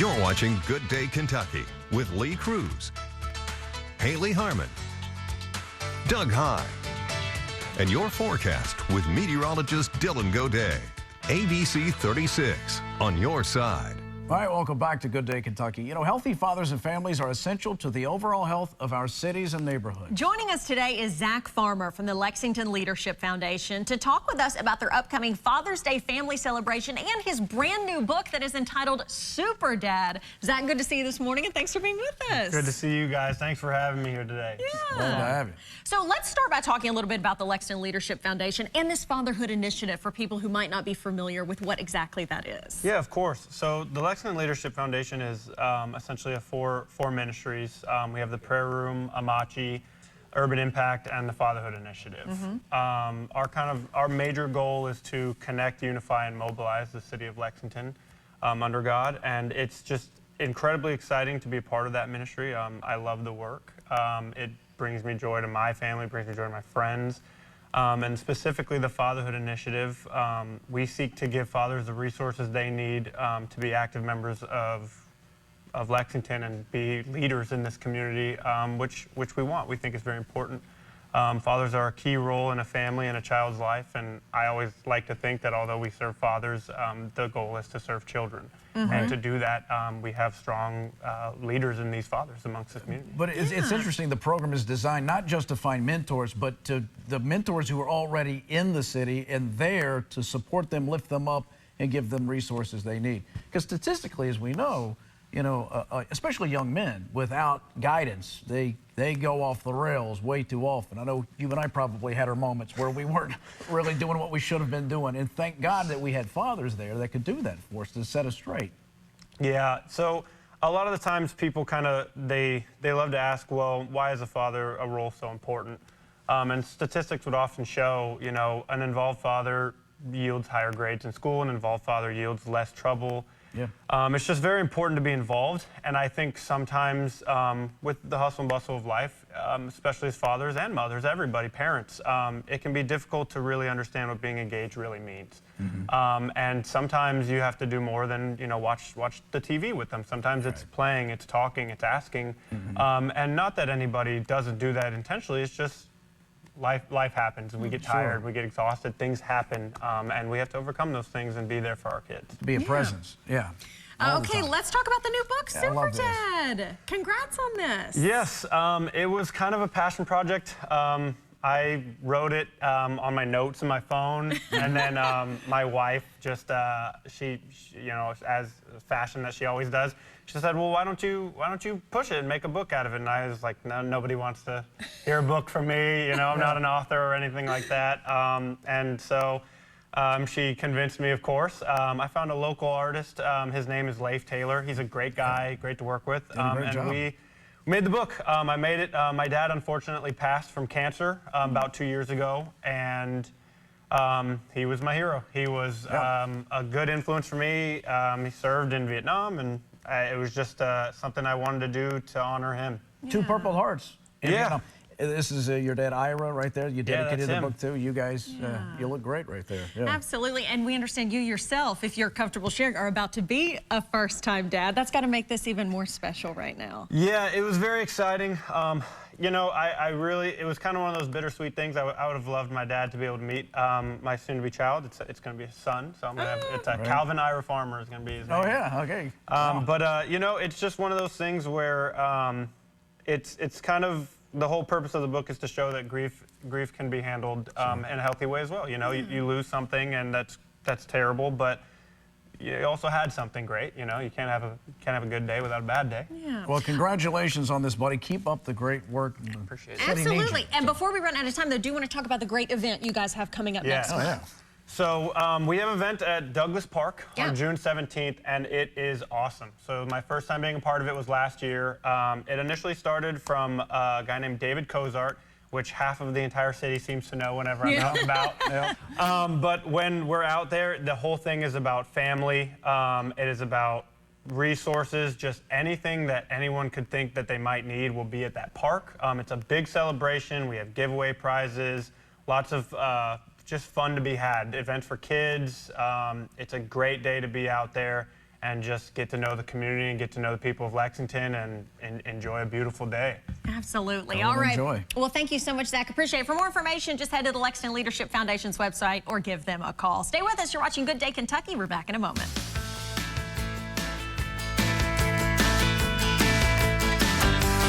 You're watching Good Day Kentucky with Lee Cruz, Haley Harmon, Doug High, and your forecast with meteorologist Dylan Godet. ABC 36 on your side. All right, welcome back to Good Day Kentucky. You know, healthy fathers and families are essential to the overall health of our cities and neighborhoods. Joining us today is Zach Farmer from the Lexington Leadership Foundation to talk with us about their upcoming Father's Day family celebration and his brand new book that is entitled Super Dad. Zach, good to see you this morning, and thanks for being with us. Good to see you guys. Thanks for having me here today. Yeah. Glad to have you. So let's start by talking a little bit about the Lexington Leadership Foundation and this fatherhood initiative for people who might not be familiar with what exactly that is. Yeah, of course. So the Lexington Leadership Foundation is essentially a four ministries. We have the Prayer Room, Amachi, Urban Impact, and the Fatherhood Initiative. Our major goal is to connect, unify, and mobilize the city of Lexington under God, and it's just incredibly exciting to be a part of that ministry. I love the work. It brings me joy to my family, brings me joy to my friends. And specifically the Fatherhood Initiative, we seek to give fathers the resources they need to be active members of Lexington and be leaders in this community, which we want. We think is very important. Fathers are a key role in a family and a child's life, and I always like to think that although we serve fathers, the goal is to serve children. And to do that, we have strong leaders in these fathers amongst the community. But it's interesting, the program is designed not just to find mentors, but to the mentors who are already in the city and there to support them, lift them up, and give them resources they need. Because statistically, as we know, especially young men, without guidance, they go off the rails way too often. I know you and I probably had our moments where we weren't really doing what we should have been doing, and thank God that we had fathers there that could do that for us to set us straight. Yeah, so a lot of the times people they love to ask, well, why is a father a role so important? And statistics would often show, an involved father yields higher grades in school, an involved father yields less trouble. Yeah. It's just very important to be involved, and I think sometimes with the hustle and bustle of life, especially as fathers and mothers, everybody, parents, it can be difficult to really understand what being engaged really means. And sometimes you have to do more than watch the TV with them. Sometimes it's playing, it's talking, it's asking, and not that anybody doesn't do that intentionally. It's just life happens, and we get tired, we get exhausted, things happen, and we have to overcome those things and be there for our kids. Be a presence, yeah. Okay, let's talk about the new book, Yeah, Super Dad. Congrats on this. Yes, it was kind of a passion project. I wrote it on my notes in my phone, and then my wife just, she, as fashion that she always does, she said, well, why don't you push it and make a book out of it? And I was like, no, nobody wants to hear a book from me. I'm not an author or anything like that. And so she convinced me, of course. I found a local artist. His name is Leif Taylor. He's a great guy, great to work with. And we made the book. I made it. My dad unfortunately passed from cancer about 2 years ago, and he was my hero. He was a good influence for me. He served in Vietnam, and it was just something I wanted to do to honor him. Yeah. 2 Purple Hearts. Yeah. Vietnam. This is your dad, Ira, right there. You dedicated the him. book to. You guys, you look great right there. Yeah. Absolutely, and we understand you yourself, if you're comfortable sharing, are about to be a first-time dad. That's got to make this even more special right now. Yeah, it was very exciting. It was kind of one of those bittersweet things. I would have loved my dad to be able to meet my soon-to-be child. It's going to be a son, so I'm going to have, it's Calvin Ira Farmer is going to be his name. Oh, yeah, okay. But, it's just one of those things where it's kind of, the whole purpose of the book is to show that grief can be handled in a healthy way as well. You lose something, and that's terrible, but you also had something great. You can't have a good day without a bad day. Yeah. Well, congratulations on this, buddy. Keep up the great work. Appreciate it. Absolutely. And before we run out of time, though, I do want to talk about the great event you guys have coming up next month. Oh, yeah. So we have an event at Douglas Park on June 17th, and it is awesome. So my first time being a part of it was last year. It initially started from a guy named David Cozart, which half of the entire city seems to know whenever I'm out and about. But when we're out there, the whole thing is about family. It is about resources, just anything that anyone could think that they might need will be at that park. It's a big celebration. We have giveaway prizes, lots of just fun to be had, events for kids. It's a great day to be out there. and just get to know the community and get to know the people of Lexington and enjoy a beautiful day. Absolutely. Go All right. enjoy. Well, thank you so much, Zach. Appreciate it. For more information, just head to the Lexington Leadership Foundation's website or give them a call. Stay with us. You're watching Good Day Kentucky. We're back in a moment.